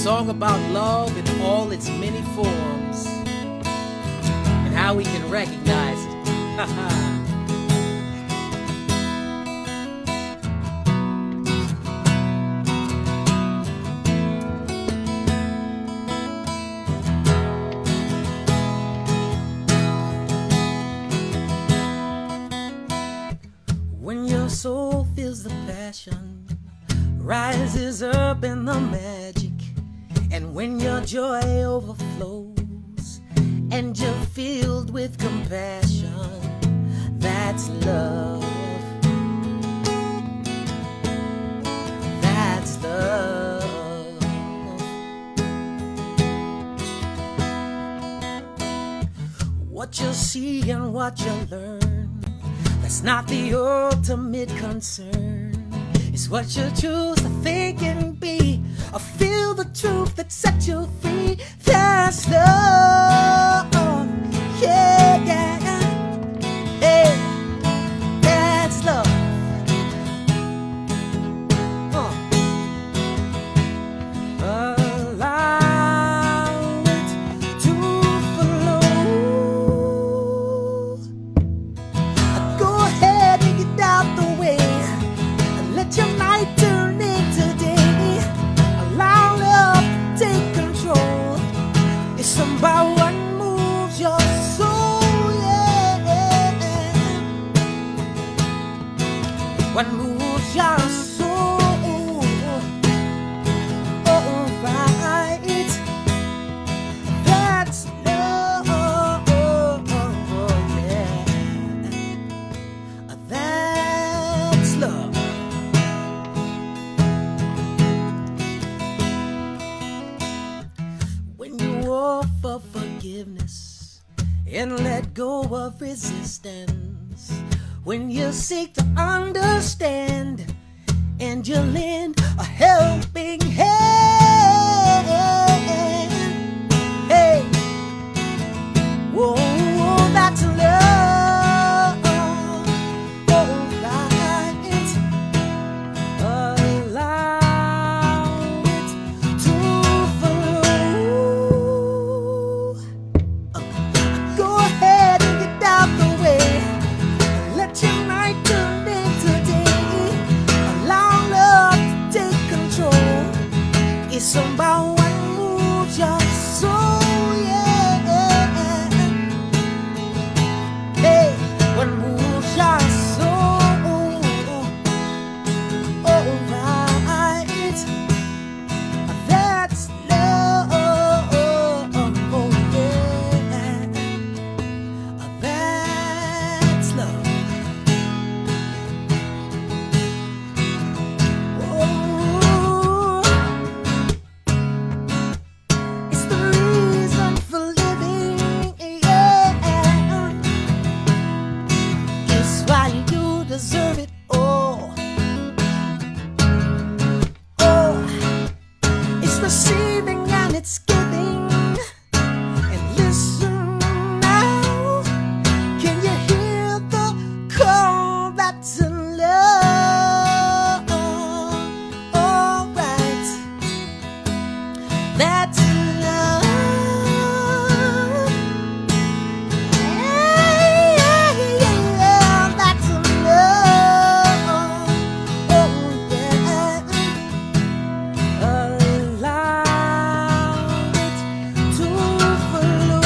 song about love in all its many forms and how we can recognize it. When your soul feels the passion, rises up in the magic, and when your joy overflows and you're filled with compassion, that's love. That's love. What you see and what you learn, that's not the ultimate concern. It's what you choose to think and be, or feel the truth that sets you free. That's love. Yeah, yeah. Hey, that's love. Allow it to flow. Go ahead and get out the way. Let your night turn into day. Allow love to take control. It's about what moves your soul, yeah. What moves your soul. Alright, that's love, yeah. That's love. When you offer forgiveness and let go of resistance, when you seek to understand and you lend a helping hand, hey, whoa, that's love. Alright, allow it to flow. Go ahead and get out the way. Let your night turn into day. Allow love to take control. It's about what moves your soul, yeah. Hey, what moves your soul. Alright, that's love, yeah. That's love. Oh, it's the reason for living, yeah. It's why you deserve it all. Oh, it's receiving and it's giving. And listen now, can you hear the call that's in love? Alright, that's love. Yeah, that's love. Oh, yeah. Allow it to flow.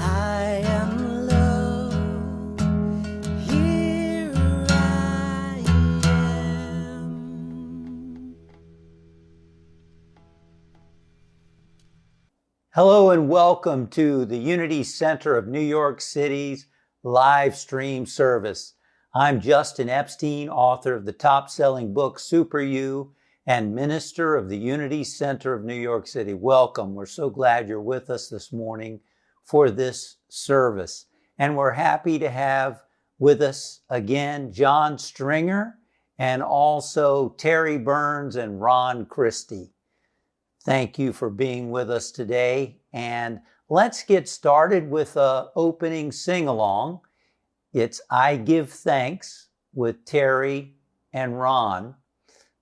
I am love. Here I am. Hello and welcome to the Unity Center of New York City's live stream service. I'm Justin Epstein, author of the top-selling book Super You and minister of the Unity Center of New York City. Welcome. We're so glad you're with us this morning for this service. And we're happy to have with us again John Stringer and also Terry Burns and Ron Kristy. Thank you for being with us today. And let's get started with an opening sing-along. It's I Give Thanks with Terry and Ron.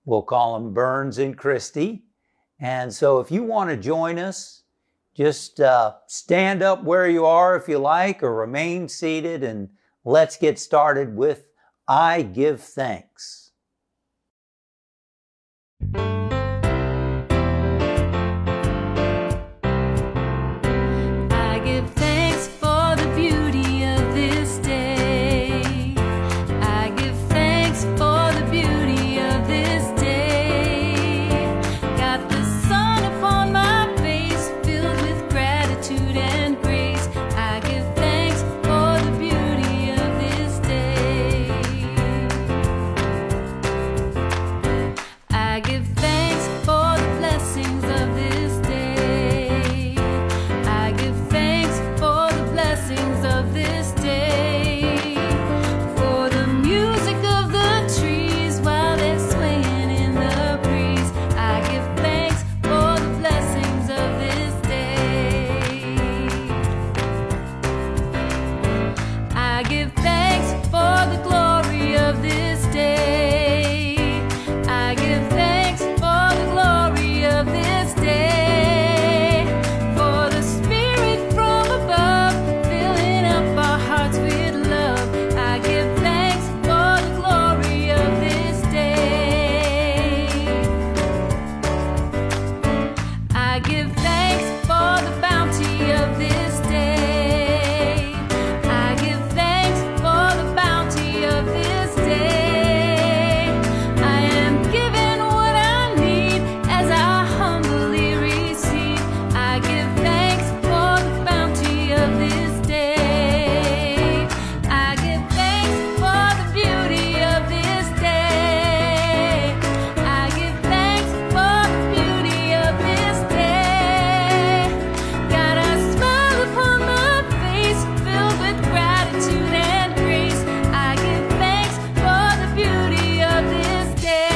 We'll call them Burns and Kristy. And so if you want to join us, just stand up where you are if you like, or remain seated, and let's get started with I Give Thanks. I give thanks for the beauty of this day. I give thanks for the beauty of this day. Got the sun upon my face, filled with gratitude and grace. I give thanks for the beauty of this day. I give thanks for the blessings of this day. I give thanks for the blessings of this day. For the music of the trees while they're swaying in the breeze. I give thanks for the blessings of this day. I give thanks for the glory of this day. I give thanks for the glory of this day. For the Spirit from above, filling up our hearts with love. I give thanks for the glory of this day. I give thanks for the bounty of this day. I give thanks for the bounty of this day. I am given what I need as I humbly receive. I give thanks for the bounty of this day. I give thanks for the beauty of this day. I give thanks for the beauty of this day. Got a smile upon my face, filled with gratitude and grace. I give thanks for the beauty of this day.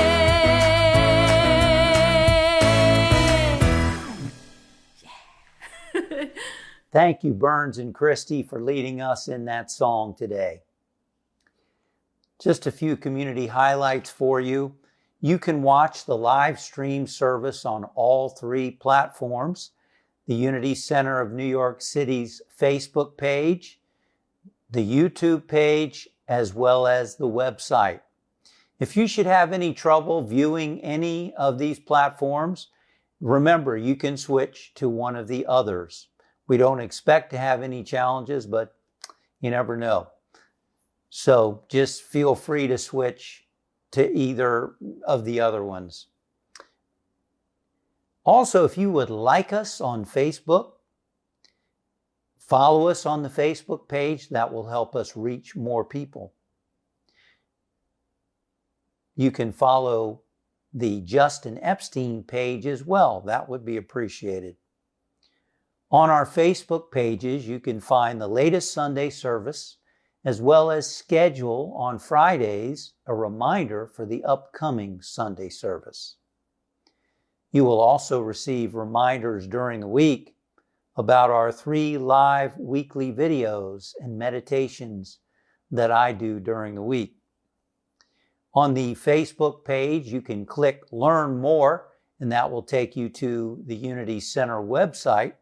Thank you, Burns and Kristy, for leading us in that song today. Just a few community highlights for you. You can watch the live stream service on all three platforms: the Unity Center of New York City's Facebook page, the YouTube page, as well as the website. If you should have any trouble viewing any of these platforms, remember you can switch to one of the others. We don't expect to have any challenges, but you never know. So just feel free to switch to either of the other ones. Also, if you would like us on Facebook, follow us on the Facebook page. That will help us reach more people. You can follow the Justin Epstein page as well. That would be appreciated. On our Facebook pages, you can find the latest Sunday service, as well as schedule on Fridays a reminder for the upcoming Sunday service. You will also receive reminders during the week about our 3 live weekly videos and meditations that I do during the week. On the Facebook page, you can click Learn More, and that will take you to the Unity Center website.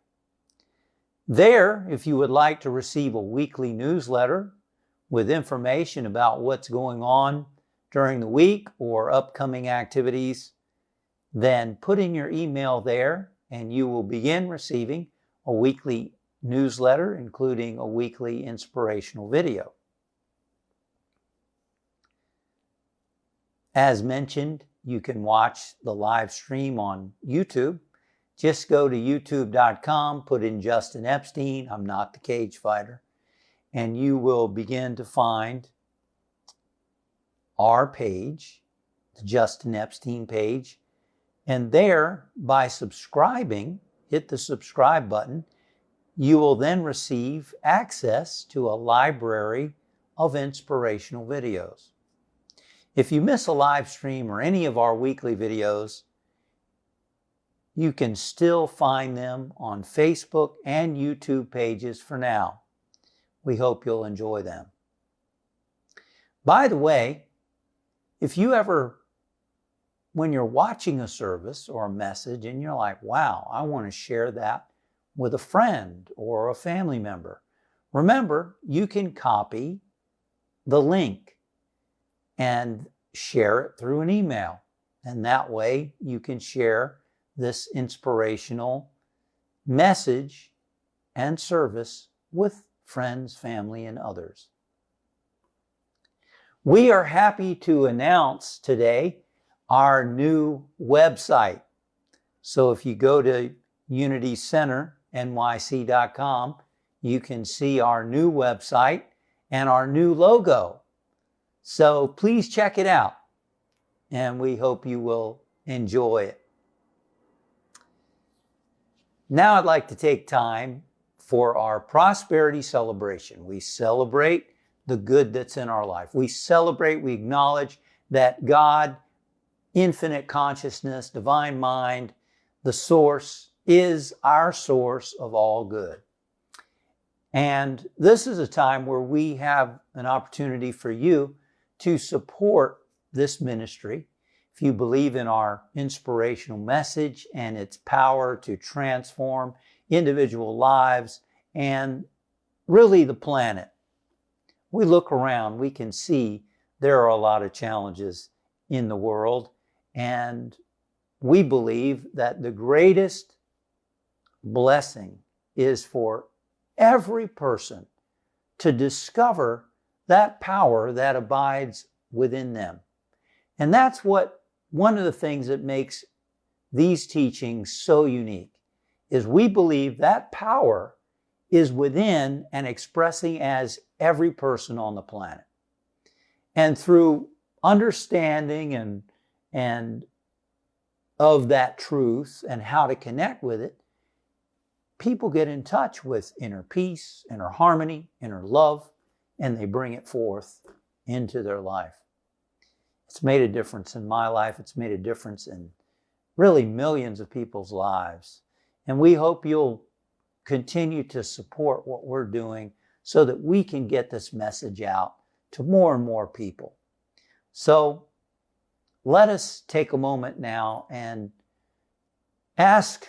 There, if you would like to receive a weekly newsletter with information about what's going on during the week or upcoming activities, then put in your email there and you will begin receiving a weekly newsletter, including a weekly inspirational video. As mentioned, you can watch the live stream on YouTube. Just go to youtube.com, put in Justin Epstein, I'm not the cage fighter, and you will begin to find our page, the Justin Epstein page. And there, by subscribing, hit the subscribe button, you will then receive access to a library of inspirational videos. If you miss a live stream or any of our weekly videos, you can still find them on Facebook and YouTube pages for now. We hope you'll enjoy them. By the way, if you ever, when you're watching a service or a message and you're like, wow, I want to share that with a friend or a family member, remember, you can copy the link and share it through an email. And that way you can share this inspirational message and service with friends, family, and others. We are happy to announce today our new website. So if you go to unitycenternyc.com, you can see our new website and our new logo. So please check it out, and we hope you will enjoy it. Now I'd like to take time for our prosperity celebration. We celebrate the good that's in our life. We celebrate, we acknowledge that God, infinite consciousness, divine mind, the source, is our source of all good. And this is a time where we have an opportunity for you to support this ministry. If you believe in our inspirational message and its power to transform individual lives and really the planet, we look around, we can see there are a lot of challenges in the world, and we believe that the greatest blessing is for every person to discover that power that abides within them. And that's one of the things that makes these teachings so unique, is we believe that power is within and expressing as every person on the planet. And through understanding and of that truth and how to connect with it, people get in touch with inner peace, inner harmony, inner love, and they bring it forth into their life. It's made a difference in my life. It's made a difference in really millions of people's lives. And we hope you'll continue to support what we're doing so that we can get this message out to more and more people. So let us take a moment now and ask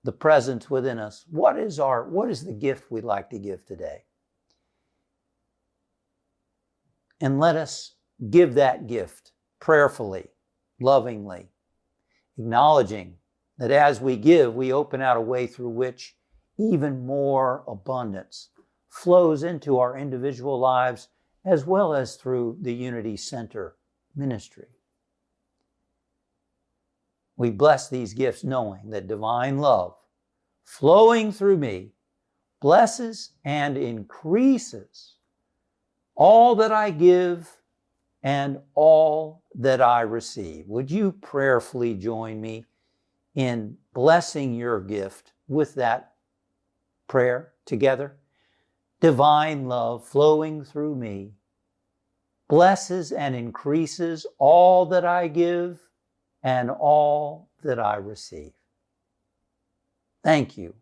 the presence within us, what is the gift we'd like to give today? And let us give that gift prayerfully, lovingly, acknowledging that as we give, we open out a way through which even more abundance flows into our individual lives as well as through the Unity Center ministry. We bless these gifts knowing that divine love flowing through me blesses and increases all that I give and all that I receive. Would you prayerfully join me in blessing your gift with that prayer together? Divine love flowing through me blesses and increases all that I give and all that I receive. Thank you.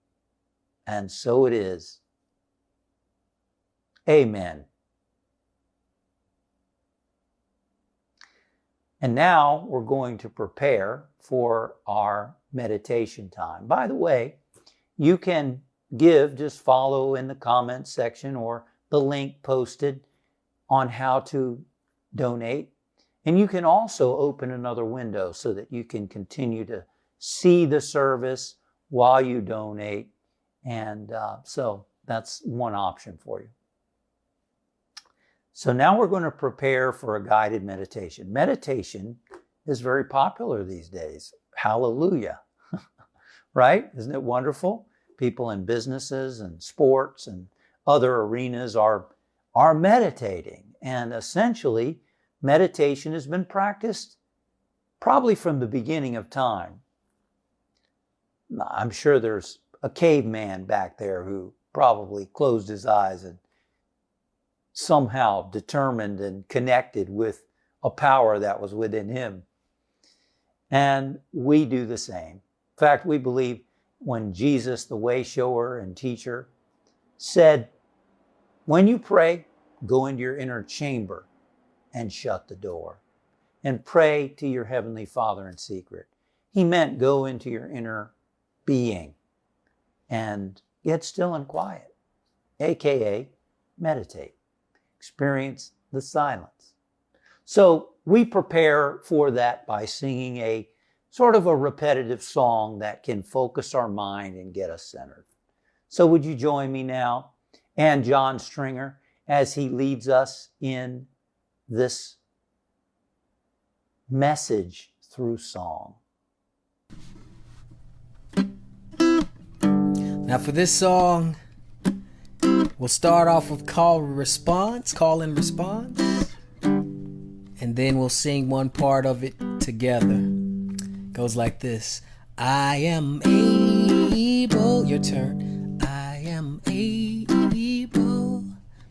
And so it is. Amen. And now we're going to prepare for our meditation time. By the way, you can give, just follow in the comments section or the link posted on how to donate. And you can also open another window so that you can continue to see the service while you donate. And so that's one option for you. So now we're going to prepare for a guided meditation. Meditation is very popular these days. Hallelujah. Right? Isn't it wonderful? People in businesses and sports and other arenas are meditating. And essentially, meditation has been practiced probably from the beginning of time. I'm sure there's a caveman back there who probably closed his eyes and somehow determined and connected with a power that was within him. And we do the same. In fact, we believe when Jesus, the way shower and teacher, said, when you pray, go into your inner chamber and shut the door and pray to your heavenly Father in secret. He meant go into your inner being and get still and quiet, aka meditate, experience the silence. So we prepare for that by singing a sort of a repetitive song that can focus our mind and get us centered. So would you join me now and John Stringer as he leads us in this message through song. Now for this song, we'll start off with call and response, and then we'll sing one part of it together. Goes like this. I am able, your turn. I am able,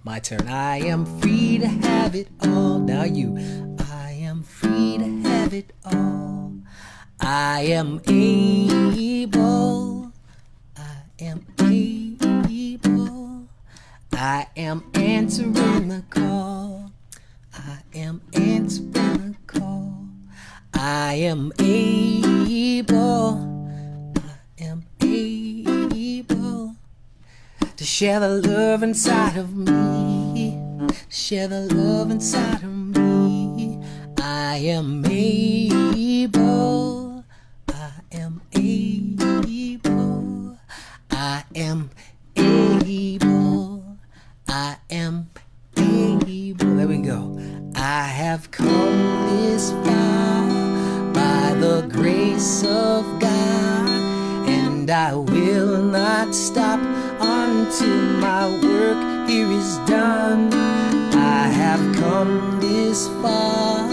my turn. I am free to have it all. Now you. I am free to have it all. I am able. I am able. I am answering the call. I am answering the call. I am able. I am able to share the love inside of me. Share the love inside of me. I am able. I am able. I am able. I am able. There we go. I have come this far by the grace of God, and I will not stop until my work here is done. I have come this far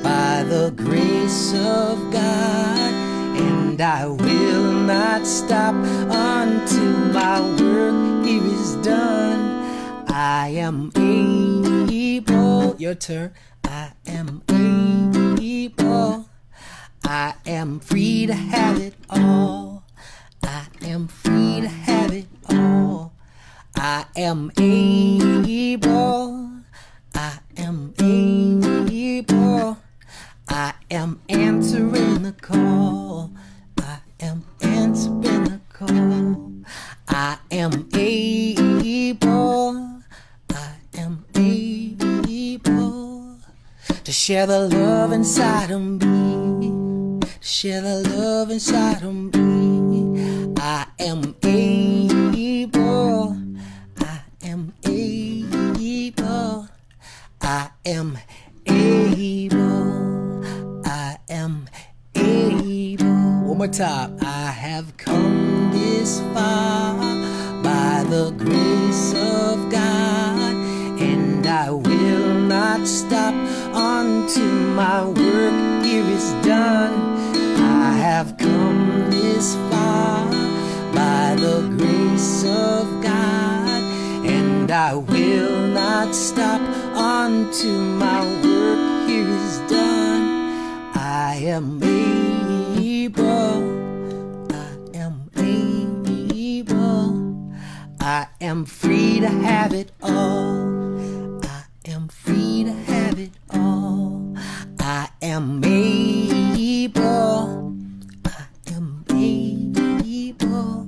by the grace of God, and I will not stop until my work here is done. I am able, your turn. I am able. I am free to have it all. I am free to have it all. I am able. I am able. I am answering the call. I am answering the call. I am able. I am able to share the love inside of me. Share the love inside of me. I am able. I am able. I am able. I am able. One more time. I have come this far by the grace of God, and I will not stop until my work here is done. I have come this far by the grace of God, and I will not stop until my work here is done. I am able. I am able. I am free to have it all. I am free to have it all. I am able. I am able.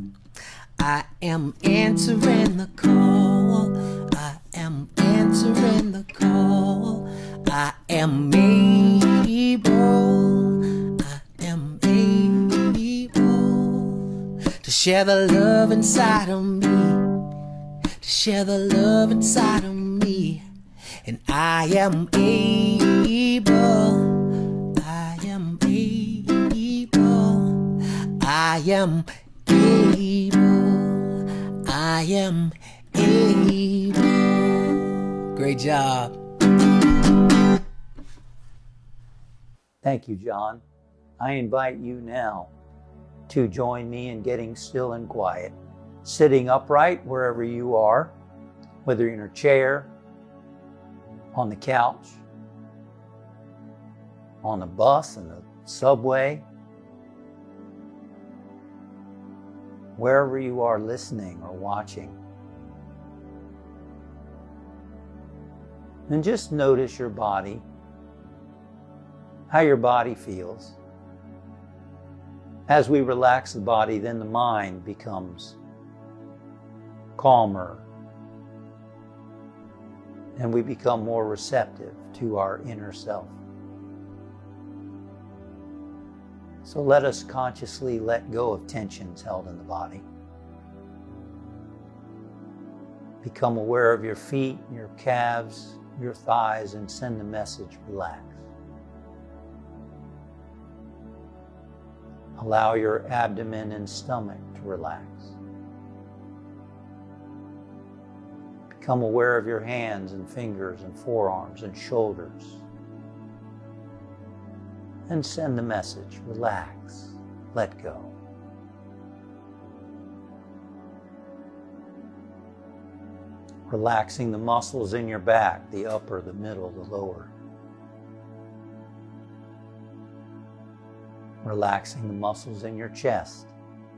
I am answering the call. I am answering the call. I am able. I am able to share the love inside of me. To share the love inside of me. And I am able. I am able. I am able. I am able. Great job. Thank you, John. I invite you now to join me in getting still and quiet, sitting upright wherever you are, whether you're in a chair, on the couch, on the bus, in the subway, wherever you are listening or watching. And just notice your body, how your body feels. As we relax the body, then the mind becomes calmer, and we become more receptive to our inner self. So let us consciously let go of tensions held in the body. Become aware of your feet, your calves, your thighs, and send the message, relax. Allow your abdomen and stomach to relax. Become aware of your hands and fingers and forearms and shoulders. And send the message, relax, let go. Relaxing the muscles in your back, the upper, the middle, the lower. Relaxing the muscles in your chest,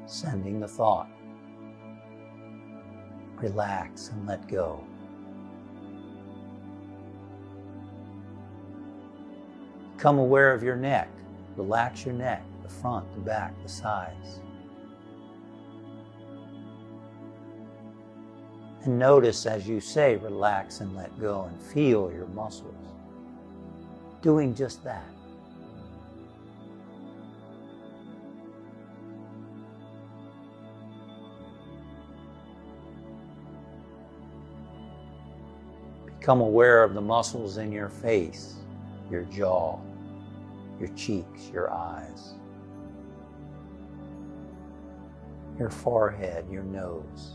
sending the thought, relax and let go. Become aware of your neck. Relax your neck, the front, the back, the sides. And notice as you say relax and let go, and feel your muscles doing just that. Become aware of the muscles in your face, your jaw, your cheeks, your eyes, your forehead, your nose.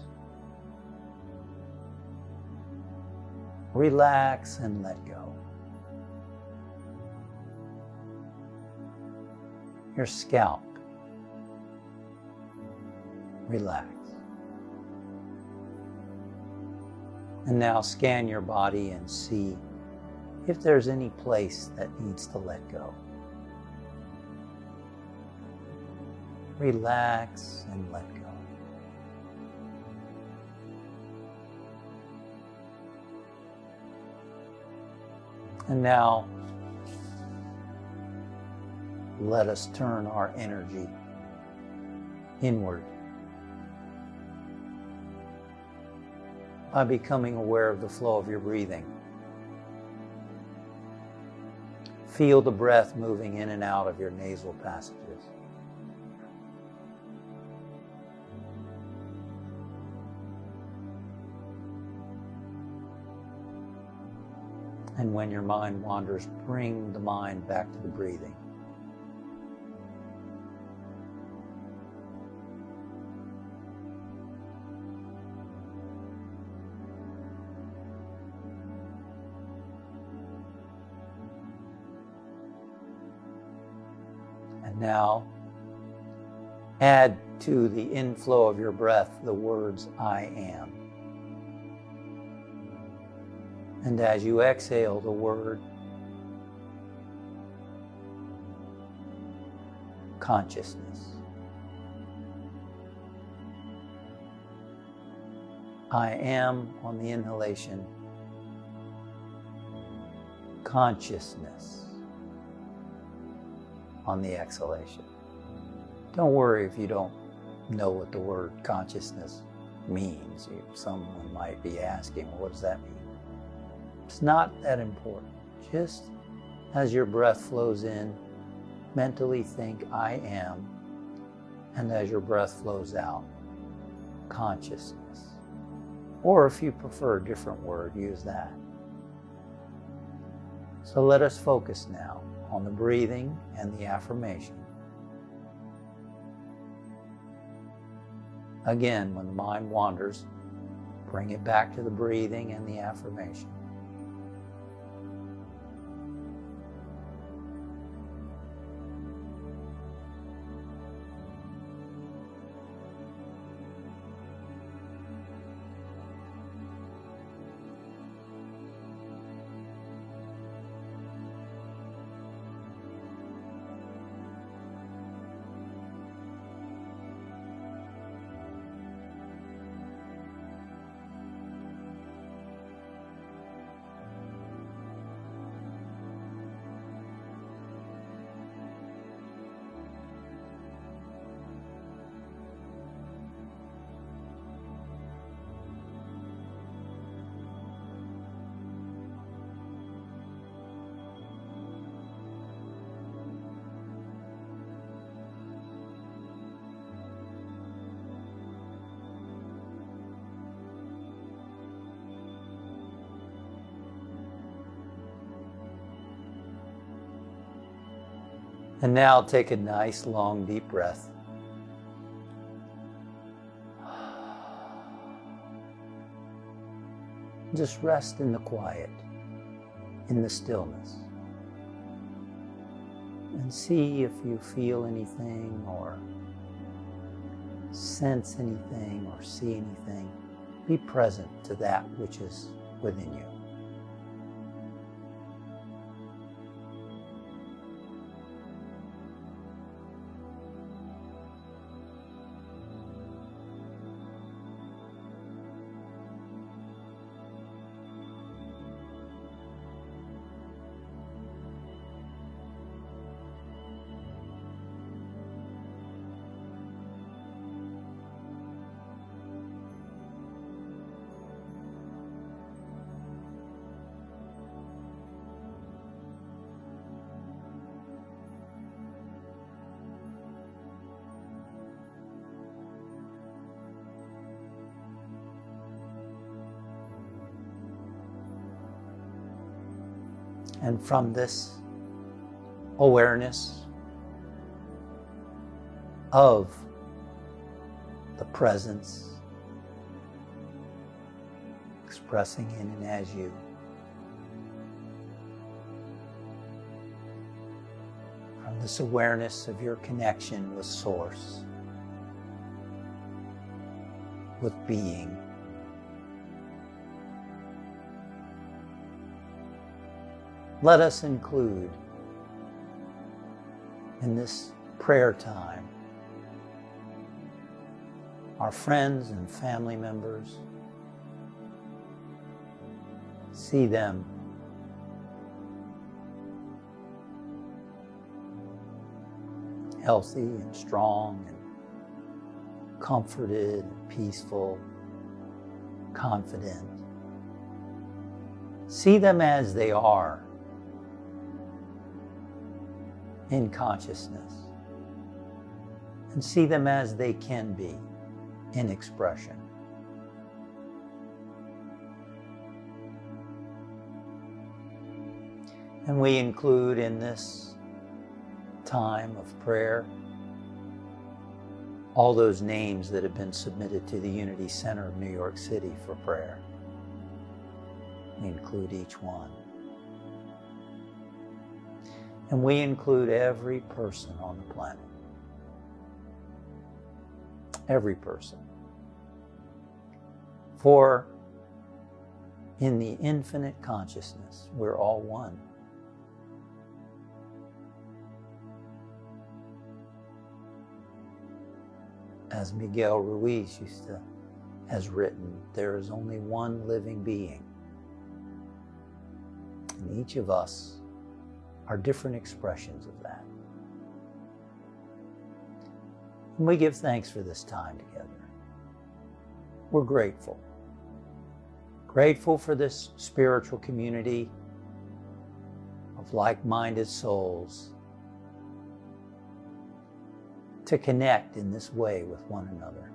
Relax and let go. Your scalp. Relax. And now scan your body and see if there's any place that needs to let go. Relax and let go. And now, let us turn our energy inward by becoming aware of the flow of your breathing. Feel the breath moving in and out of your nasal passages. And when your mind wanders, bring the mind back to the breathing. And now, add to the inflow of your breath the words, I am. And as you exhale the word, consciousness. I am on the inhalation, consciousness on the exhalation. Don't worry if you don't know what the word consciousness means. Someone might be asking, well, what does that mean? It's not that important. Just as your breath flows in, mentally think, I am. And as your breath flows out, consciousness. Or if you prefer a different word, use that. So let us focus now on the breathing and the affirmation. Again, when the mind wanders, bring it back to the breathing and the affirmation. And now take a nice, long, deep breath. Just rest in the quiet, in the stillness. And see if you feel anything or sense anything or see anything. Be present to that which is within you. And from this awareness of the presence expressing in and as you, from this awareness of your connection with Source, with being, let us include in this prayer time our friends and family members. See them healthy and strong and comforted and peaceful, confident. See them as they are in consciousness, and see them as they can be in expression. And we include in this time of prayer all those names that have been submitted to the Unity Center of New York City for prayer. We include each one. And we include every person on the planet. Every person. For in the infinite consciousness, we're all one. As Miguel Ruiz has written, there is only one living being. And each of us are different expressions of that. And we give thanks for this time together. We're grateful. Grateful for this spiritual community of like-minded souls to connect in this way with one another,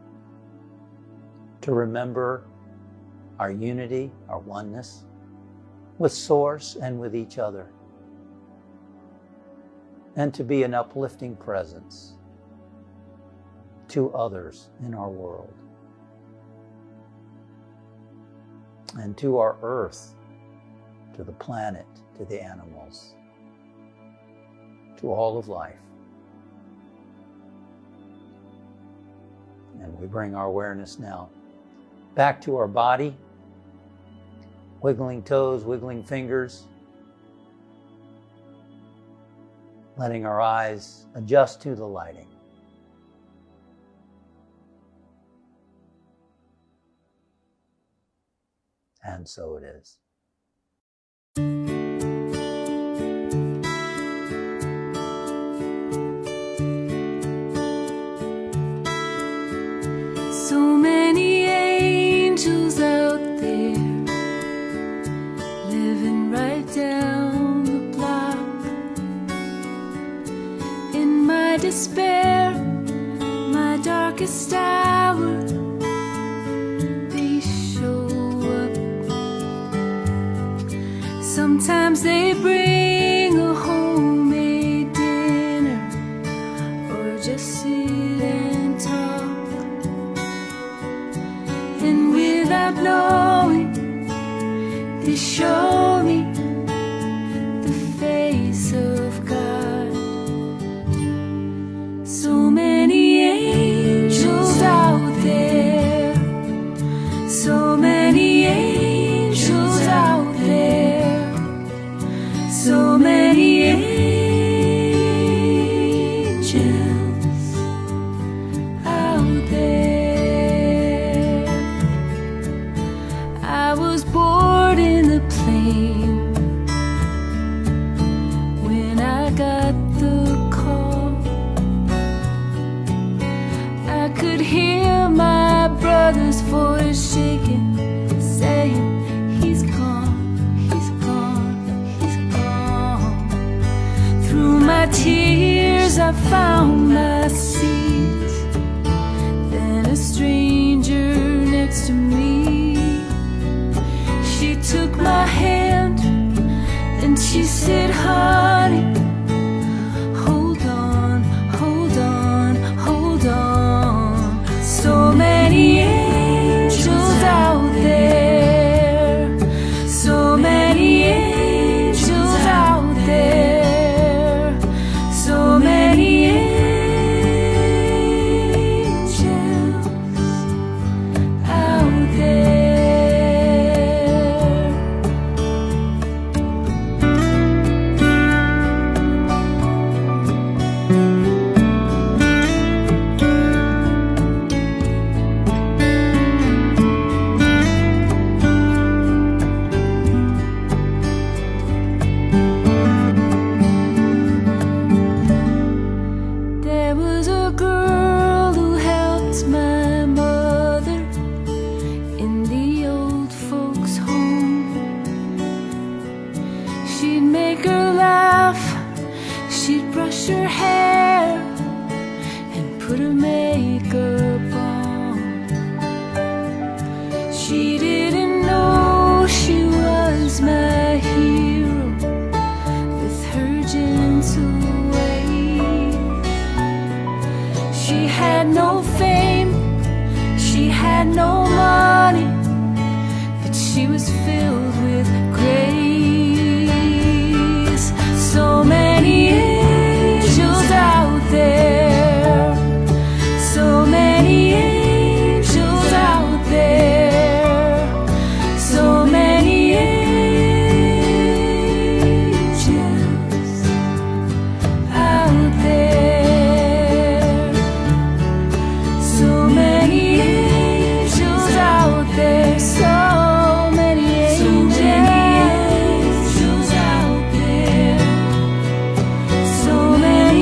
to remember our unity, our oneness with Source and with each other, and to be an uplifting presence to others in our world and to our earth, to the planet, to the animals, to all of life. And we bring our awareness now back to our body, wiggling toes, wiggling fingers, letting our eyes adjust to the lighting. And so it is. So many angels out there living right down the block. In my despair, my darkest hour, they show up. Sometimes they bring a homemade dinner show me the face of God. So many angels out there, so many angels out there, so many angels out there. I was bored in the plane when I got the call. I could hear my brother's voice shaking, saying, he's gone, he's gone, he's gone. Through my tears I found my seat, then a stranger next to me. She took my hand and she said, honey, hold on, hold on, hold on. So many angels out there, so many angels out there, so many angels out there. There was a girl who helped my mother in the old folks' home. She'd make her laugh, she'd brush her hair and put her makeup on. She didn't know she was my hero with her gentle ways. She had no fame, she had no money, but she was filled with grace. So many angels out there, so many angels out there, so many angels out there, so many angels out there, so many angels out there, so many angels out there, so many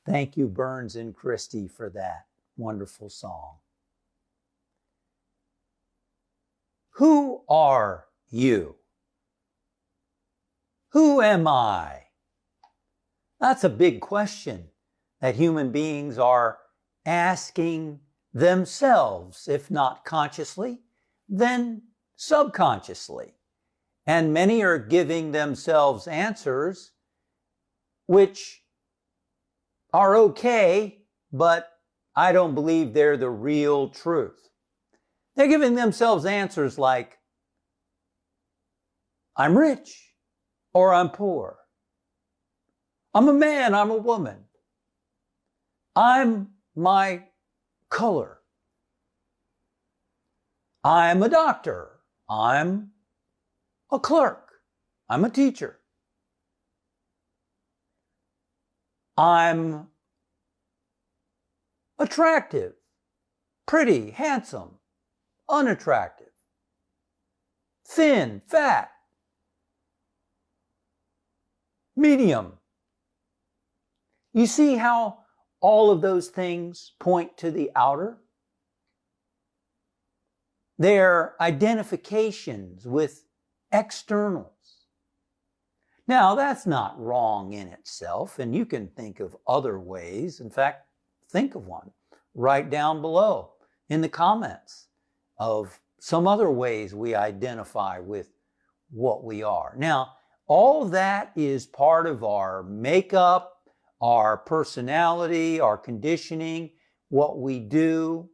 Thank you, Burns and Kristy, for that wonderful song. Who are you? Who am I? That's a big question that human beings are asking themselves, if not consciously, then subconsciously. And many are giving themselves answers which are okay, but I don't believe they're the real truth. They're giving themselves answers like, I'm rich or I'm poor. I'm a man, I'm a woman. I'm my color. I'm a doctor. I'm a clerk. I'm a teacher. I'm attractive, pretty, handsome, unattractive, thin, fat, medium. You see how all of those things point to the outer? They're identifications with externals. Now, that's not wrong in itself, and you can think of other ways. In fact, think of one. Write down below in the comments of some other ways we identify with what we are. Now, all that is part of our makeup, our personality, our conditioning, what we do,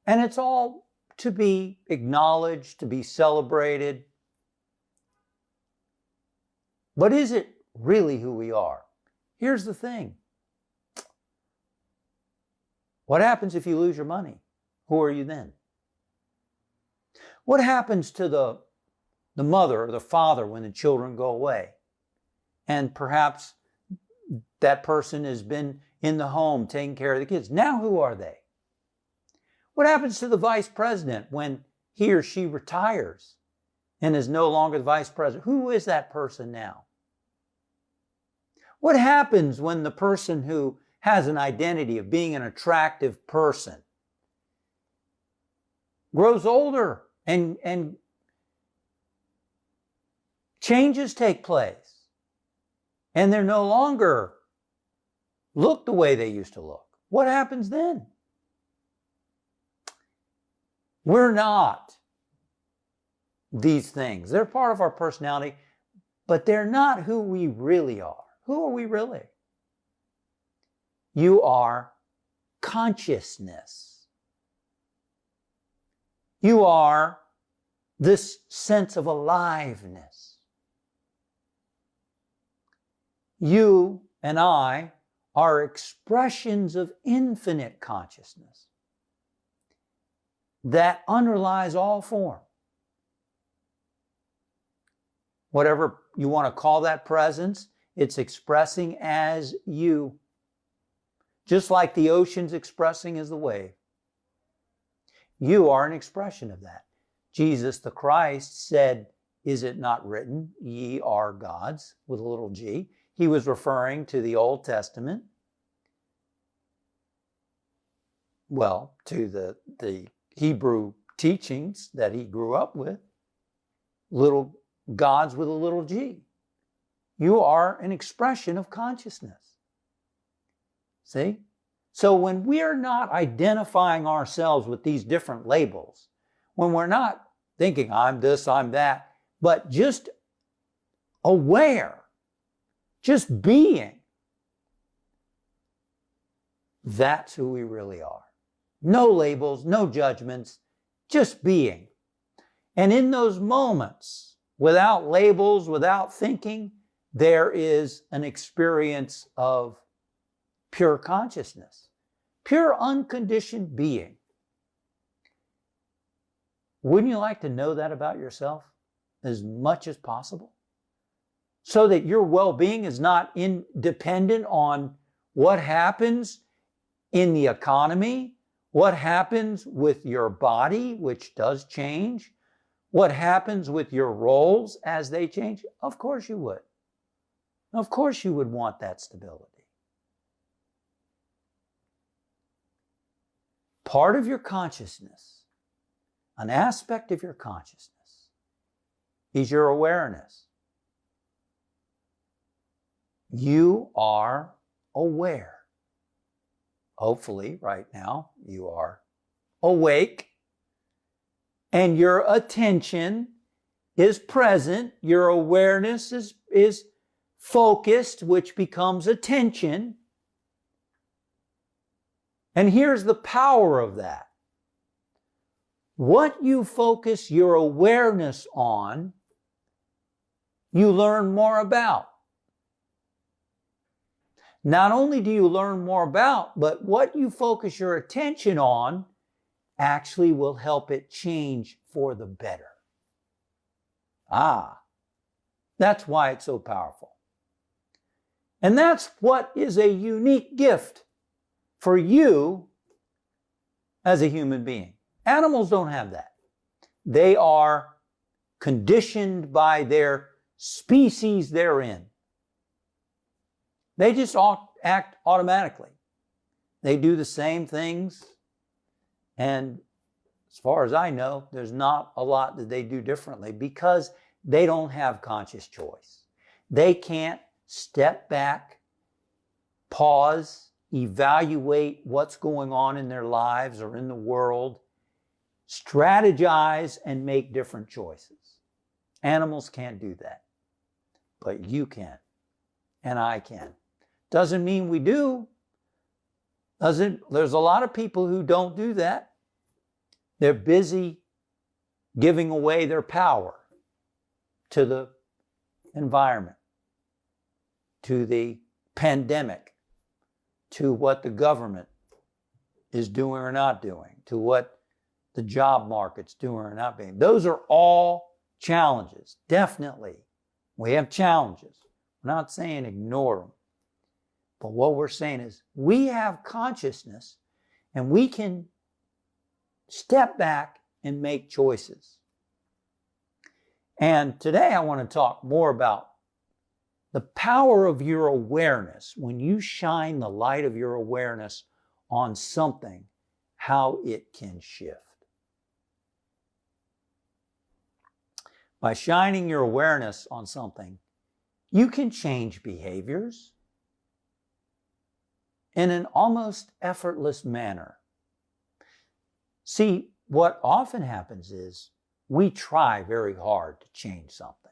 and it's all to be acknowledged, to be celebrated. But is it really who we are? Here's the thing. What happens if you lose your money? Who are you then? What happens to the mother or the father when the children go away? And perhaps that person has been in the home taking care of the kids. Now who are they? What happens to the vice president when he or she retires and is no longer the vice president? Who is that person now? What happens when the person who has an identity of being an attractive person grows older and changes take place and they're no longer look the way they used to look? What happens then? We're not these things. They're part of our personality, but they're not who we really are. Who are we really? You are consciousness. You are this sense of aliveness. You and I are expressions of infinite consciousness that underlies all form. Whatever you want to call that presence, it's expressing as you. Just like the ocean's expressing as the wave. You are an expression of that. Jesus the Christ said, "Is it not written, ye are gods," with a little g. He was referring to the Old Testament. Well, to the Hebrew teachings that he grew up with. Little gods with a little g. You are an expression of consciousness. See? So when we're not identifying ourselves with these different labels, when we're not thinking, I'm this, I'm that, but just aware, just being, that's who we really are. No labels, no judgments, just being. And in those moments, without labels, without thinking, there is an experience of pure consciousness, pure unconditioned being. Wouldn't you like to know that about yourself as much as possible? So that your well-being is not dependent on what happens in the economy, what happens with your body, which does change, what happens with your roles as they change. Of course you would. Of course you would want that stability. Part of your consciousness, an aspect of your consciousness, is your awareness. You are aware. Hopefully, right now, you are awake, and your attention is present. Your awareness is focused, which becomes attention. And here's the power of that. What you focus your awareness on, you learn more about. Not only do you learn more about, but what you focus your attention on actually will help it change for the better. That's why it's so powerful. And that's what is a unique gift for you as a human being. Animals don't have that. They are conditioned by their species they're in. They just act automatically. They do the same things, and as far as I know, there's not a lot that they do differently because they don't have conscious choice. They can't step back, pause, evaluate what's going on in their lives or in the world, strategize, and make different choices. Animals can't do that, but you can, and I can. Doesn't mean we do. There's a lot of people who don't do that. They're busy giving away their power to the environment, to the pandemic, to what the government is doing or not doing, to what the job market's doing or not being. Those are all challenges. Definitely, we have challenges. We're not saying ignore them. But what we're saying is we have consciousness and we can step back and make choices. And today I want to talk more about the power of your awareness. When you shine the light of your awareness on something, how it can shift. By shining your awareness on something, you can change behaviors in an almost effortless manner. See, what often happens is we try very hard to change something.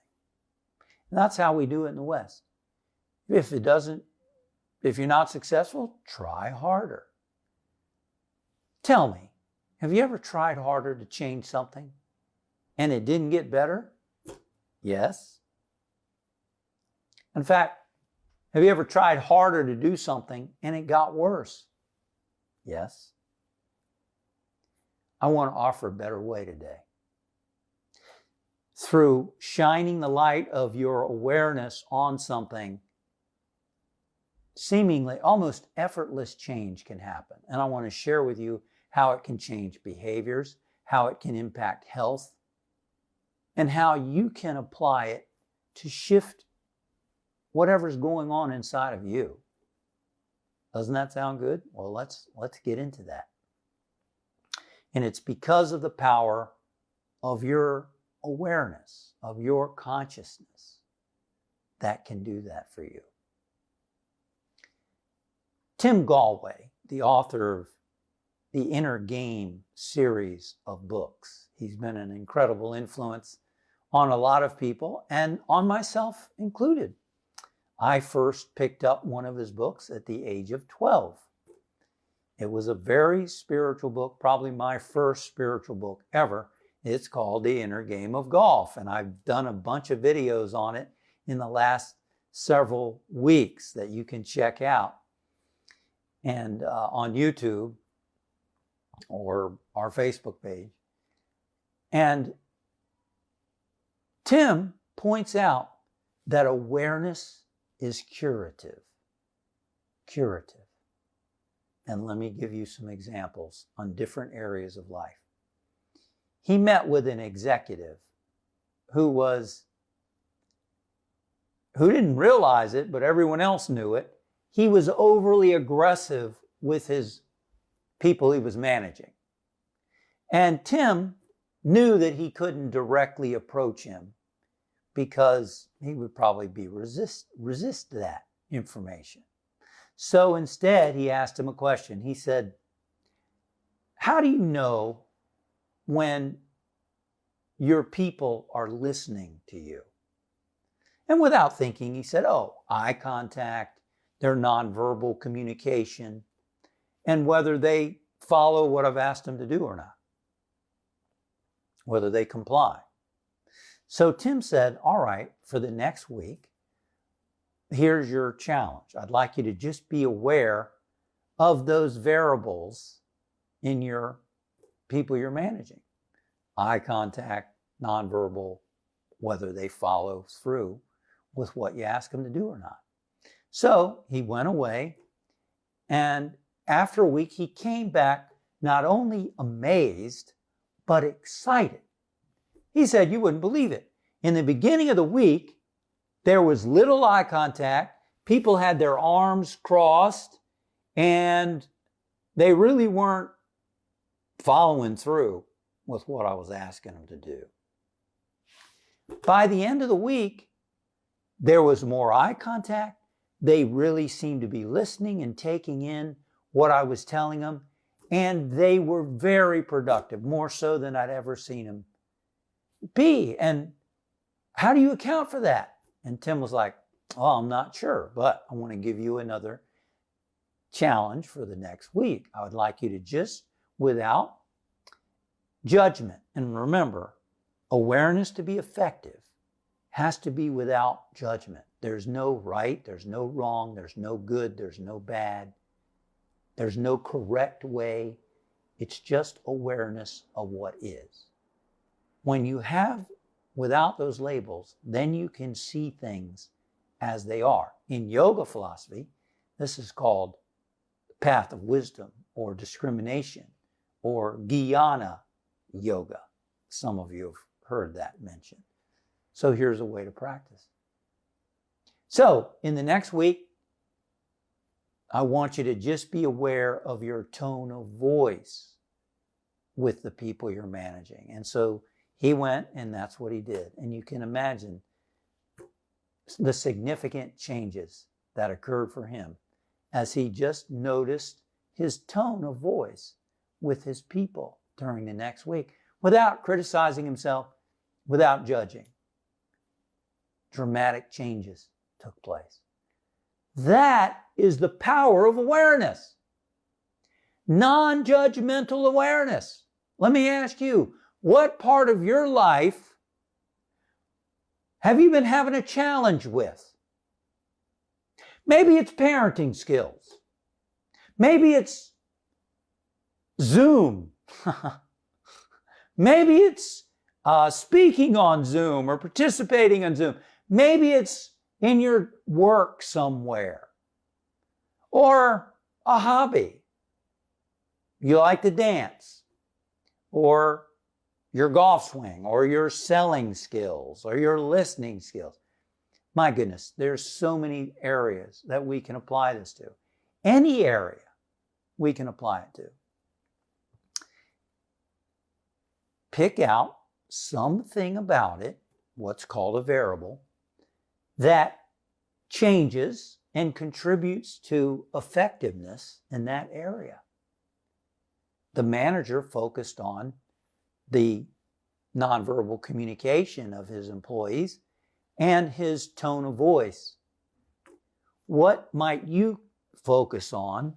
And that's how we do it in the West. If you're not successful, try harder. Tell me, have you ever tried harder to change something and it didn't get better? Yes. In fact, have you ever tried harder to do something and it got worse? Yes. I want to offer a better way today. Through shining the light of your awareness on something, seemingly almost effortless change can happen. And I want to share with you how it can change behaviors, how it can impact health, and how you can apply it to shift whatever's going on inside of you. Doesn't that sound good? Well, let's get into that. And it's because of the power of your awareness, of your consciousness, that can do that for you. Tim Galway, the author of the Inner Game series of books, he's been an incredible influence on a lot of people and on myself included. I first picked up one of his books at the age of 12. It was a very spiritual book, probably my first spiritual book ever. It's called The Inner Game of Golf, and I've done a bunch of videos on it in the last several weeks that you can check out and on YouTube or our Facebook page. And Tim points out that awareness is curative. Curative. And let me give you some examples on different areas of life. He met with an executive who didn't realize it, but everyone else knew it. He was overly aggressive with his people he was managing. And Tim knew that he couldn't directly approach him because he would probably resist that information. So instead, he asked him a question. He said, how do you know when your people are listening to you? And without thinking, he said, eye contact, their nonverbal communication, and whether they follow what I've asked them to do or not, whether they comply. So Tim said, all right, for the next week, here's your challenge. I'd like you to just be aware of those variables in your people you're managing. Eye contact, nonverbal, whether they follow through with what you ask them to do or not. So he went away, and after a week, he came back not only amazed, but excited. He said, you wouldn't believe it. In the beginning of the week, there was little eye contact, people had their arms crossed and they really weren't following through with what I was asking them to do. By the end of the week, there was more eye contact. They really seemed to be listening and taking in what I was telling them. And they were very productive, more so than I'd ever seen them be. And how do you account for that? And Tim was like, oh, I'm not sure, but I want to give you another challenge for the next week. I would like you to just, without judgment, and remember, awareness to be effective has to be without judgment. There's no right, there's no wrong, there's no good, there's no bad. There's no correct way. It's just awareness of what is. When you have without those labels, then you can see things as they are. In yoga philosophy, this is called the path of wisdom or discrimination or jnana yoga. Some of you have heard that mentioned. So here's a way to practice. So in the next week, I want you to just be aware of your tone of voice with the people you're managing. And so he went, and that's what he did. And you can imagine the significant changes that occurred for him as he just noticed his tone of voice with his people during the next week without criticizing himself, without judging. Dramatic changes took place. That is the power of awareness. Non-judgmental awareness. Let me ask you, what part of your life have you been having a challenge with? Maybe it's parenting skills. Maybe it's Zoom. Maybe it's speaking on Zoom or participating on Zoom. Maybe it's in your work somewhere, or a hobby. You like to dance, or your golf swing, or your selling skills, or your listening skills. My goodness, there's so many areas that we can apply this to. Any area we can apply it to. Pick out something about it, what's called a variable, that changes and contributes to effectiveness in that area. The manager focused on the nonverbal communication of his employees and his tone of voice. What might you focus on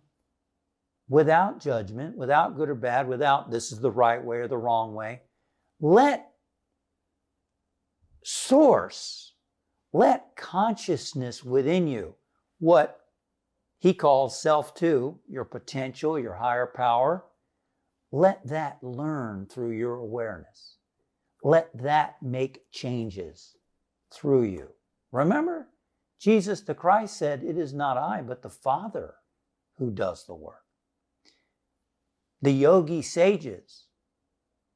without judgment, without good or bad, without this is the right way or the wrong way? Let consciousness within you, what he calls self two, your potential, your higher power, let that learn through your awareness. Let that make changes through you. Remember, Jesus the Christ said, it is not I, but the Father who does the work. The yogi sages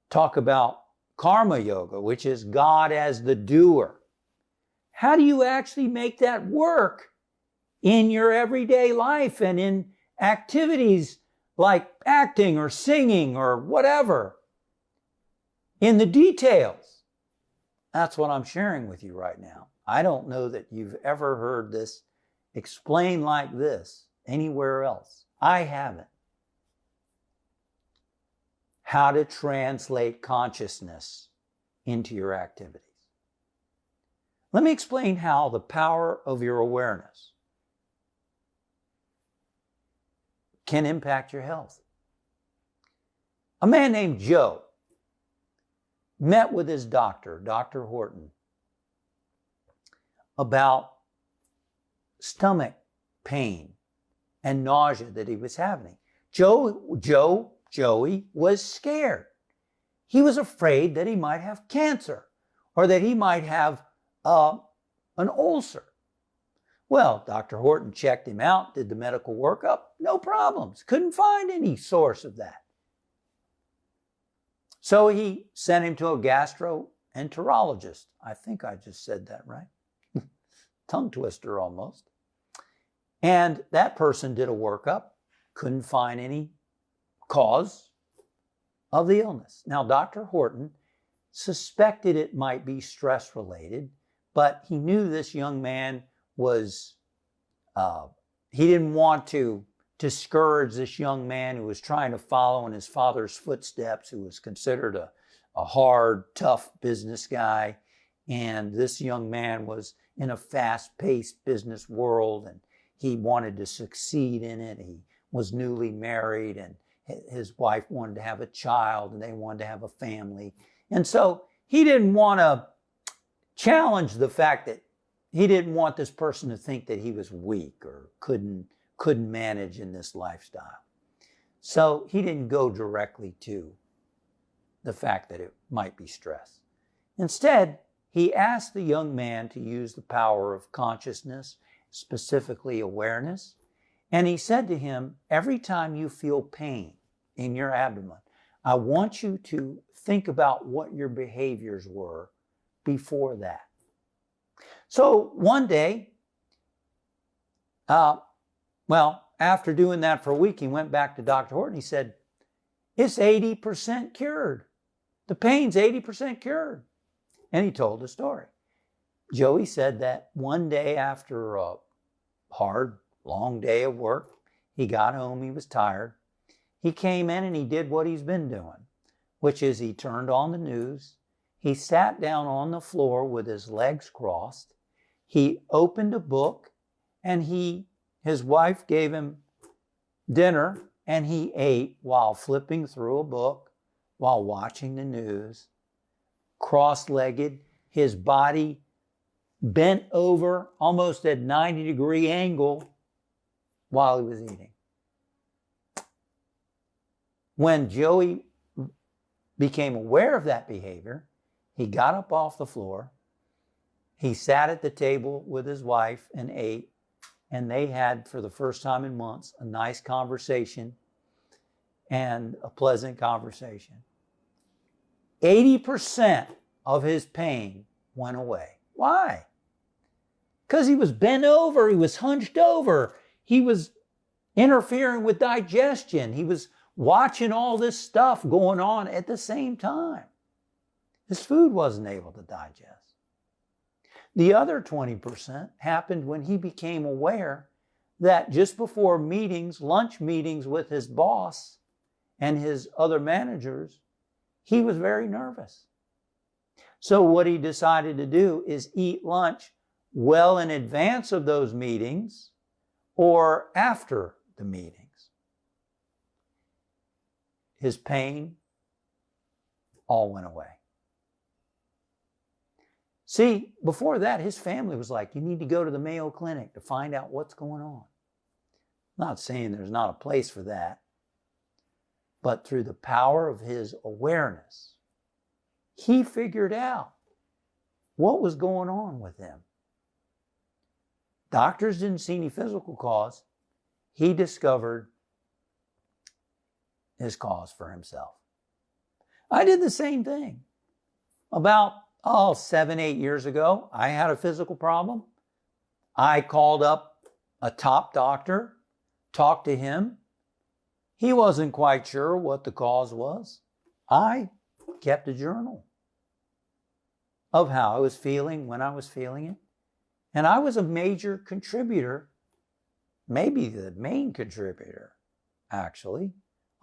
talk about karma yoga, which is God as the doer. How do you actually make that work in your everyday life and in activities like acting or singing or whatever? In the details. That's what I'm sharing with you right now. I don't know that you've ever heard this explained like this anywhere else. I haven't. How to translate consciousness into your activities. Let me explain how the power of your awareness can impact your health. A man named Joe met with his doctor, Dr. Horton, about stomach pain and nausea that he was having. Joey was scared. He was afraid that he might have cancer or that he might have an ulcer. Well, Dr. Horton checked him out, did the medical workup, no problems. Couldn't find any source of that. So he sent him to a gastroenterologist. I think I just said that right. Tongue twister almost. And that person did a workup, couldn't find any cause of the illness. Now, Dr. Horton suspected it might be stress related, but he knew this young man was, he didn't want to discourage this young man who was trying to follow in his father's footsteps, who was considered a hard, tough business guy. And this young man was in a fast-paced business world, and he wanted to succeed in it. He was newly married, and his wife wanted to have a child, and they wanted to have a family. And so he didn't want to challenge the fact that he didn't want this person to think that he was weak or couldn't manage in this lifestyle. So he didn't go directly to the fact that it might be stress. Instead, he asked the young man to use the power of consciousness, specifically awareness. And he said to him, every time you feel pain in your abdomen, I want you to think about what your behaviors were before that. So one day, after doing that for a week, he went back to Dr. Horton. He said, it's 80% cured. The pain's 80% cured. And he told the story. Joey said that one day after a hard, long day of work, he got home, he was tired. He came in and he did what he's been doing, which is he turned on the news. He sat down on the floor with his legs crossed. He opened a book, and his wife gave him dinner, and he ate while flipping through a book, while watching the news, cross-legged, his body bent over almost at 90-degree angle while he was eating. When Joey became aware of that behavior, he got up off the floor, he sat at the table with his wife and ate, and they had, for the first time in months, a nice conversation and a pleasant conversation. 80% of his pain went away. Why? Because he was bent over, he was hunched over, he was interfering with digestion, he was watching all this stuff going on at the same time. His food wasn't able to digest. The other 20% happened when he became aware that just before meetings, lunch meetings with his boss and his other managers, he was very nervous. So what he decided to do is eat lunch well in advance of those meetings or after the meetings. His pain all went away. See, before that, his family was like, you need to go to the Mayo Clinic to find out what's going on. I'm not saying there's not a place for that, but through the power of his awareness, he figured out what was going on with him. Doctors didn't see any physical cause. He discovered his cause for himself. I did the same thing. About 7-8 years ago, I had a physical problem. I called up a top doctor, talked to him. He wasn't quite sure what the cause was. I kept a journal of how I was feeling, when I was feeling it. And I was a major contributor, maybe the main contributor, actually,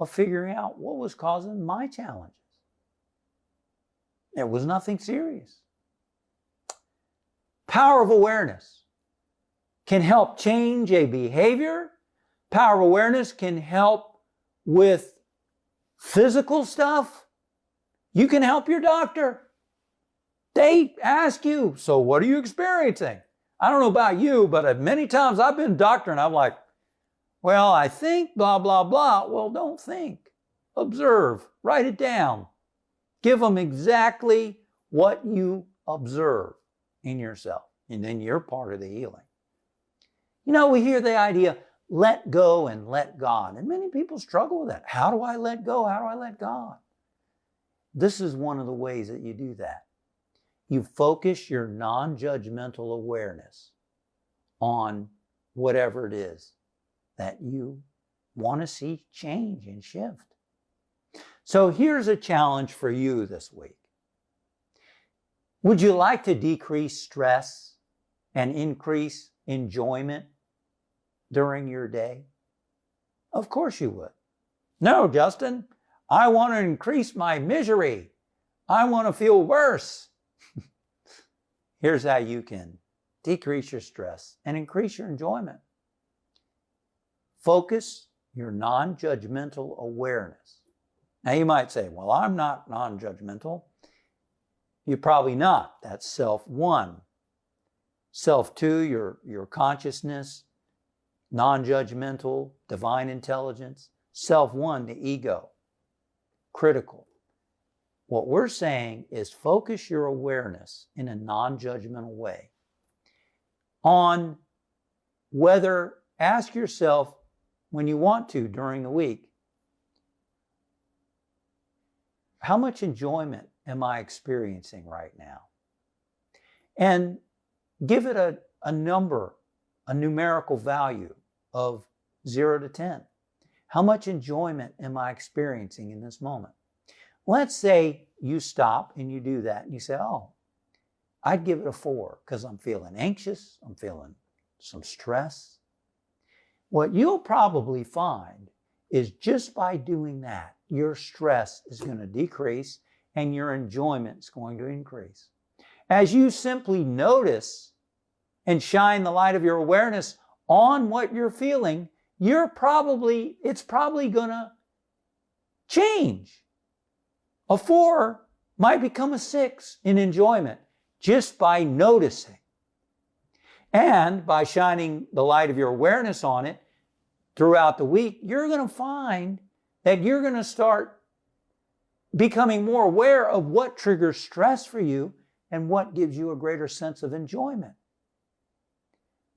of figuring out what was causing my challenges. It was nothing serious. Power of awareness can help change a behavior. Power of awareness can help with physical stuff. You can help your doctor. They ask you, so what are you experiencing? I don't know about you, but many times I've been a doctor and I'm like, well, I think blah, blah, blah. Well, don't think. Observe. Write it down. Give them exactly what you observe in yourself. And then you're part of the healing. You know, we hear the idea, let go and let God. And many people struggle with that. How do I let go? How do I let God? This is one of the ways that you do that. You focus your non-judgmental awareness on whatever it is that you want to see change and shift. So here's a challenge for you this week. Would you like to decrease stress and increase enjoyment during your day? Of course you would. No, Justin, I want to increase my misery. I want to feel worse. Here's how you can decrease your stress and increase your enjoyment. Focus your non-judgmental awareness. Now you might say, well, I'm not non-judgmental. You're probably not. That's self one. Self two, your consciousness, non-judgmental, divine intelligence. Self one, the ego, critical. What we're saying is focus your awareness in a non-judgmental way on whether, ask yourself when you want to during the week, how much enjoyment am I experiencing right now? And give it a number, a numerical value of 0 to 10. How much enjoyment am I experiencing in this moment? Let's say you stop and you do that and you say, oh, I'd give it a 4 because I'm feeling anxious, I'm feeling some stress. What you'll probably find is just by doing that, your stress is going to decrease and your enjoyment is going to increase. As you simply notice and shine the light of your awareness on what you're feeling, it's probably going to change. A 4 might become a 6 in enjoyment just by noticing. And by shining the light of your awareness on it throughout the week, you're going to find that you're going to start becoming more aware of what triggers stress for you and what gives you a greater sense of enjoyment.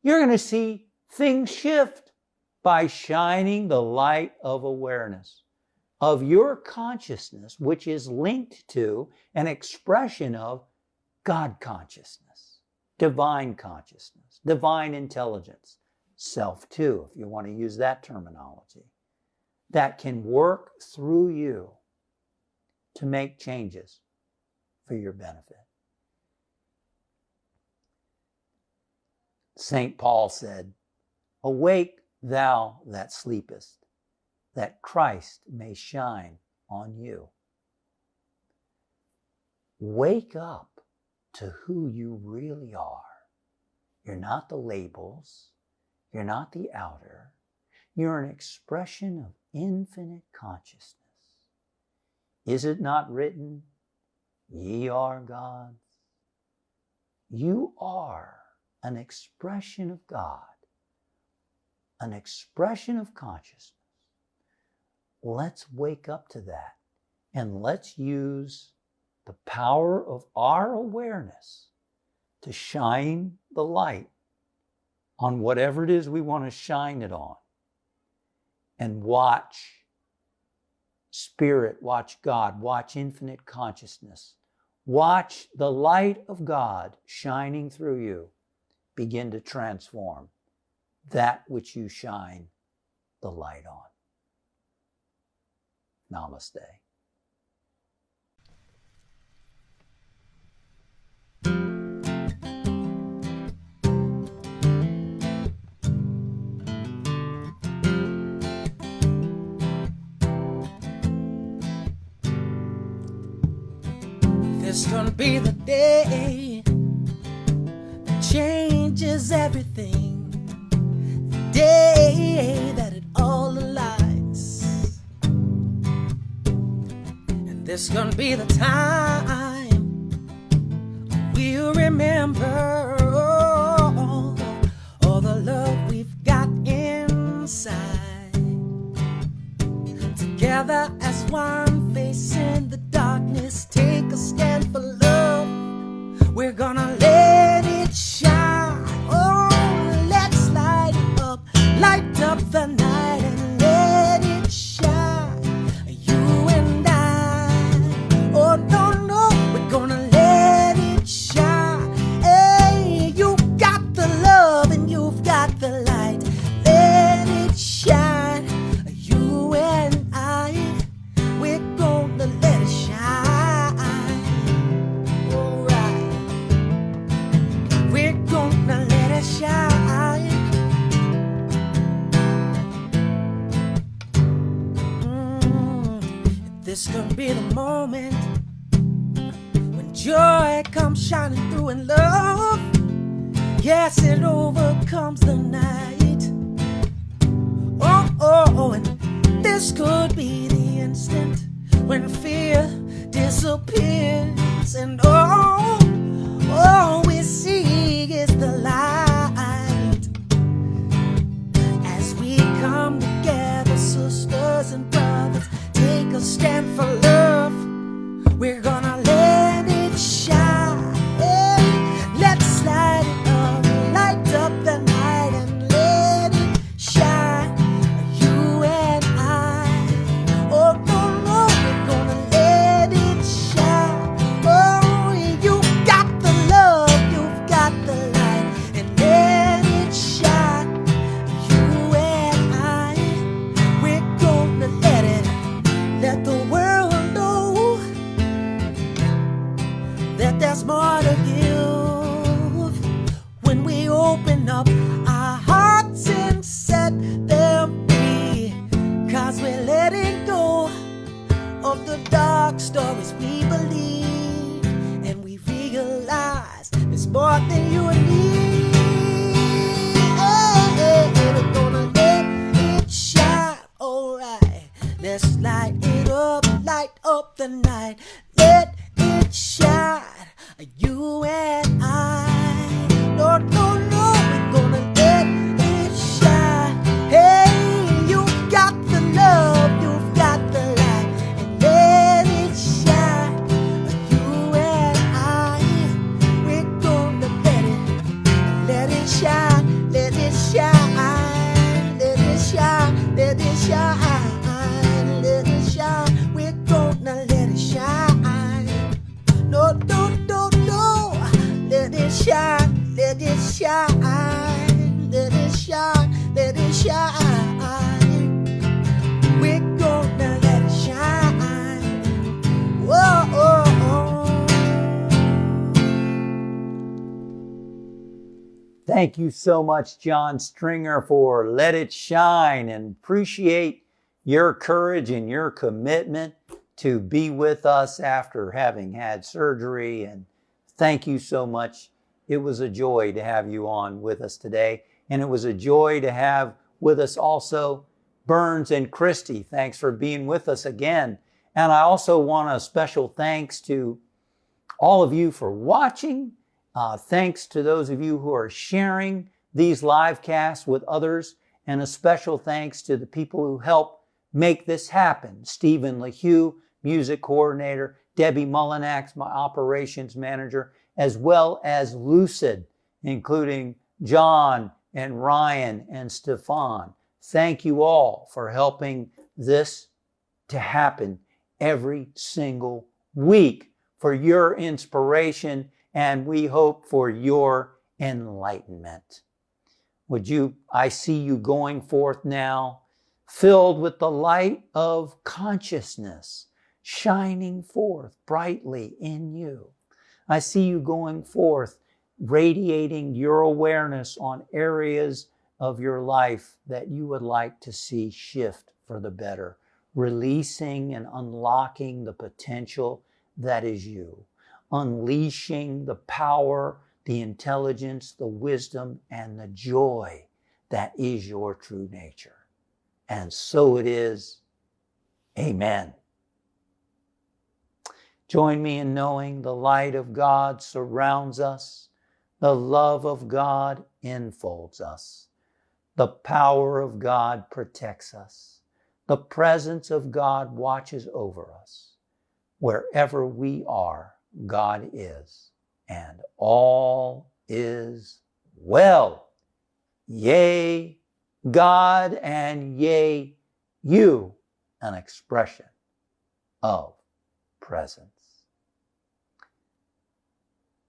You're going to see things shift by shining the light of awareness of your consciousness, which is linked to an expression of God consciousness, divine intelligence, self too, if you want to use that terminology, that can work through you to make changes for your benefit. St. Paul said, "Awake, thou that sleepest, that Christ may shine on you." Wake up to who you really are. You're not the labels. You're not the outer. You're an expression of infinite consciousness. Is it not written, ye are gods? You are an expression of God, an expression of consciousness. Let's wake up to that and let's use the power of our awareness to shine the light on whatever it is we want to shine it on. And watch Spirit, watch God, watch infinite consciousness. Watch the light of God shining through you begin to transform that which you shine the light on. Namaste. This gonna be the day that changes everything. The day that it all aligns. And this gonna be the time we'll remember all the love we've got inside. Together as one, facing the darkness, take a stand for love. We're gonna let it shine. Oh, let's light it up, light up the night and let it shine. You and I, oh no, we're gonna let it shine. Hey, you got the love and you've got the light. This could be the moment when joy comes shining through in love. Yes, it overcomes the night. Oh, and this could be the instant when fear disappears and all we see is the light. As we come together, sisters and brothers, take a stand for love. We're gonna let it shine. Let's light it up, light up the night and let it shine. You and I, oh no, we're gonna let it shine. Oh, you got the love, you've got the light, and let it shine. You and I, we're gonna let the world know that there's more to give when we open up our hearts and set them free. 'Cause we're letting go of the dark stories we believe, and we realize there's more than you and me. We're gonna let it shine, alright. Let's light up the night, let it shine. You and I, no, we're gonna let it shine. Hey, you got the love, you've got the light, and let it shine. You and I, we're gonna let it shine, let it shine, let it shine, let it shine, let it shine. We're gonna let it shine. No, let it shine, let it shine, let it shine, let it shine. We're gonna let it shine. Whoa. Thank you so much, John Stringer, for Let It Shine, and appreciate your courage and your commitment to be with us after having had surgery. And thank you so much. It was a joy to have you on with us today. And it was a joy to have with us also Burns and Kristy. Thanks for being with us again. And I also want a special thanks to all of you for watching. Thanks to those of you who are sharing these live casts with others. And a special thanks to the people who help make this happen. Stephen LaHue, music coordinator, Debbie Mullinax, my operations manager, as well as Lucid, including John and Ryan and Stefan. Thank you all for helping this to happen every single week, for your inspiration, and we hope for your enlightenment. I see you going forth now, filled with the light of consciousness, shining forth brightly in you. I see you going forth, radiating your awareness on areas of your life that you would like to see shift for the better, releasing and unlocking the potential that is you, unleashing the power, the intelligence, the wisdom, and the joy that is your true nature. And so it is. Amen. Join me in knowing the light of God surrounds us, the love of God enfolds us, the power of God protects us, the presence of God watches over us. Wherever we are, God is, and all is well. Yea, God, and yea, you, an expression of presence.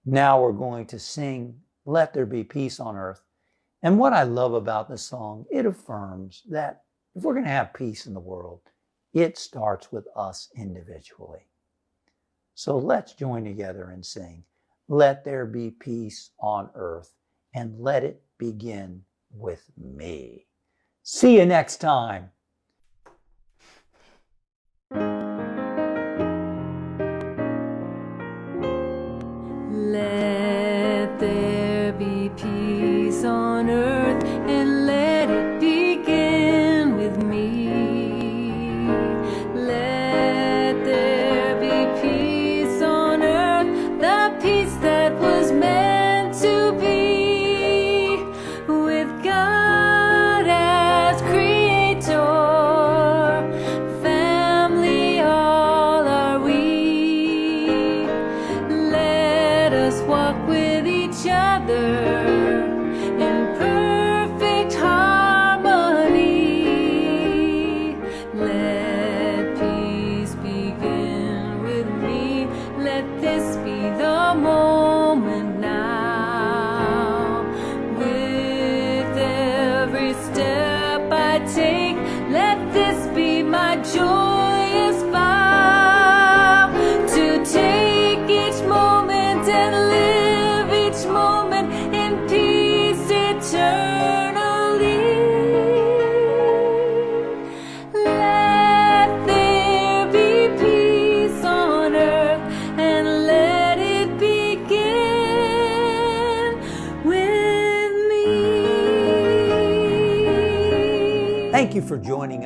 Now we're going to sing Let There Be Peace on Earth. And what I love about this song, it affirms that if we're going to have peace in the world, it starts with us individually. So let's join together and sing, Let There Be Peace on Earth, and let it begin with me. See you next time.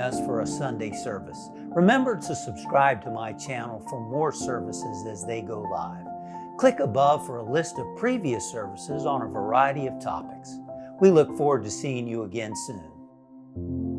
us for a Sunday service. Remember to subscribe to my channel for more services as they go live. Click above for a list of previous services on a variety of topics. We look forward to seeing you again soon.